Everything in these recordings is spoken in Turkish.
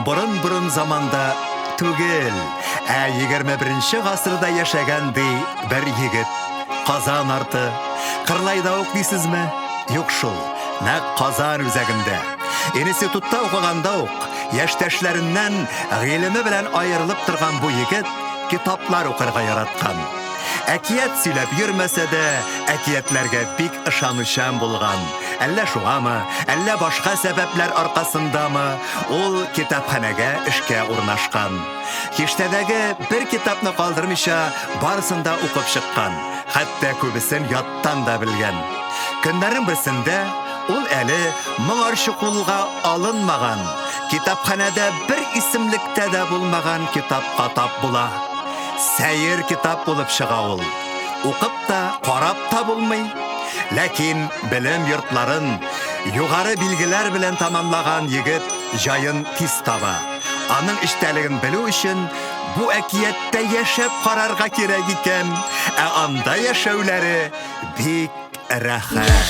Burun zamanda түгел, 21-ші ғасырда яшәгәнди бір егет. Қазан арты, Қырлайда ук дейсіз ме? Юк шул, нәк Қазан үзәгендә. Институтта укыганда ук, яшьтәшләреннән гыйлеме белән аерылып торган бу егет китаплар укырга яраткан. Әкият сөйләп йөрмәсә дә, әкиятләргә бик ышанучан булган. Әллә шугамы, әллә башка сәбәпләр аркасындамы, ул китапханәгә эшкә урнашкан. Киштәдәге бер китапны калдырмыйча, барысын да укып чыккан. Хәтта күбесен яттан да белгән. Көннәрнең берсендә ул әле моңарчы кулга алынмаган, китапханәдә бер исемлектә дә булмаган китапка тап була. Сәйер китап булып чыга ул. Укып та, карап та булмый. Ләкин белем йортларын югары билгеләр белән тамамлаган егет җаен тиз таба. Аның эчтәлеген белү өчен бу әкияттә яшәп карарга кирәк икән, анда яшәүләре бик рәхәт.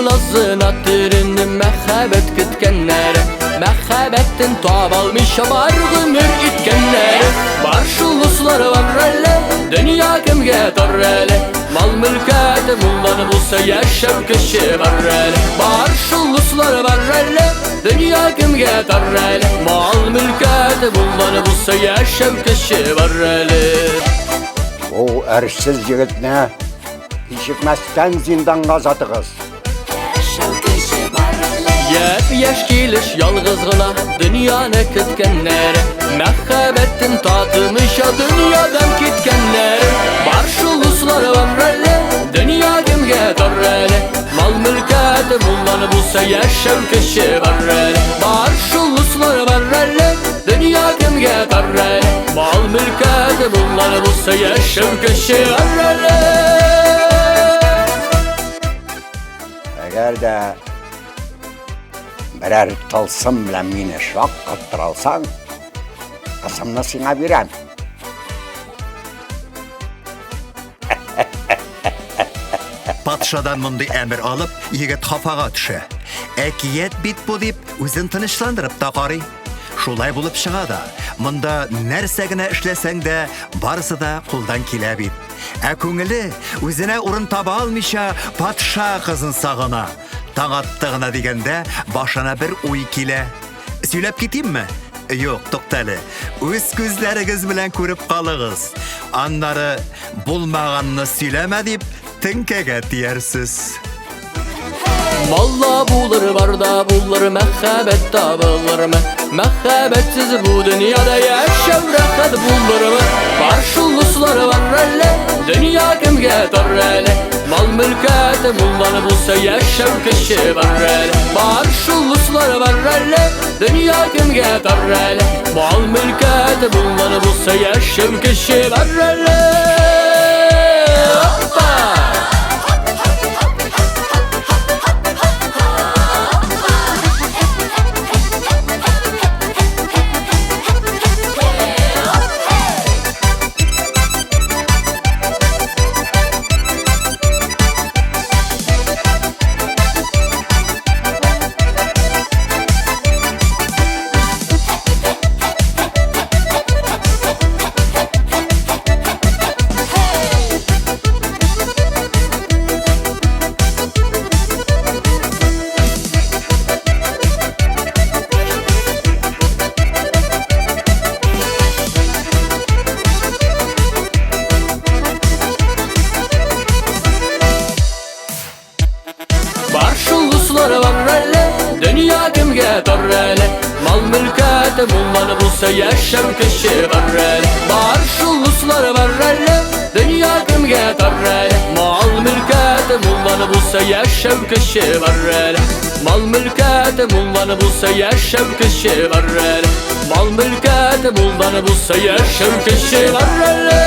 Nazına türünün məhəbbət kütkənləri, məhəbbətin tab almışa var gümür itkenləri. Var şulusları var ələ, dünya kimgə tar ələ, mal mülkəti mullanı bulsa yaşam kişi var ələ. Var şulusları var ələ, dünya kimgə tar ələ, mal mülkəti mullanı bulsa yaşam kişi var ələ. O ərsiz yigitni işitməzdən zindanğa zatığız. Yep yaş geliş yalğızgına dünyanı kütkənləri, məhəbbətin tatmışa dünyadan kitkenləri. Var şulusları var ələ, dünya kimgə tar ələ, mal mülkəti mullanı bulsa yaşam kişi var ələ. Var şulusları var ələ, dünya kimgə tar ələ, mal mülkəti mullanı bulsa yaşam kişi var ələ. Əgər də birer tılsım bilen meni şok kıttıralsan, kısımını sana verem. Патшадан мондый әмер алып, егет хафага төшә. Әкият бит бу дип үзен тынычландырып та карый. Шулай булып чыга да, монда нәрсә генә эшләсәң дә, барысы да кулдан килә бит. Күңеле үзенә урын таба алмыйча, патша кызын сагына. Таң атты гына дигәндә, башына бер уй килә. Сөйләп китимме? Юк, туктале. Үз күзләрегез белән күреп калыгыз. Аннары булмаганны сөйләмә дип теңкәгә тиярсез. Malla bulur var da bulur, məhəbbət tapılırmı? Məhəbbətsiz bu dünyada yaşam rahat bulurmu? Var şulusları var ələ, dünya kimgə tar ələ, mal mülkəti mullanı bulsa yaşam kişi var ələ. Var şulusları var ələ, dünya kimgə tar ələ, mal mülkəti mullanı bulsa yaşam kişi var ələ. Dünya kimgə tar ələ, mal mülkəti mullanı bulsa yaşam kişi var ələ. Var şulusları var ələ, dünya kimgə tar ələ, mal mülkəti mullanı bulsa yaşam kişi var ələ. Mal mülkəti mullanı bulsa yaşam kişi var ələ, mal mülkəti mullanı bulsa yaşam kişi var ələ.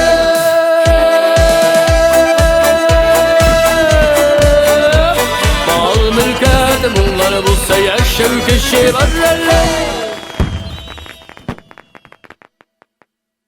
Mal mülkəti mullanı bulsa yaşar kişi var.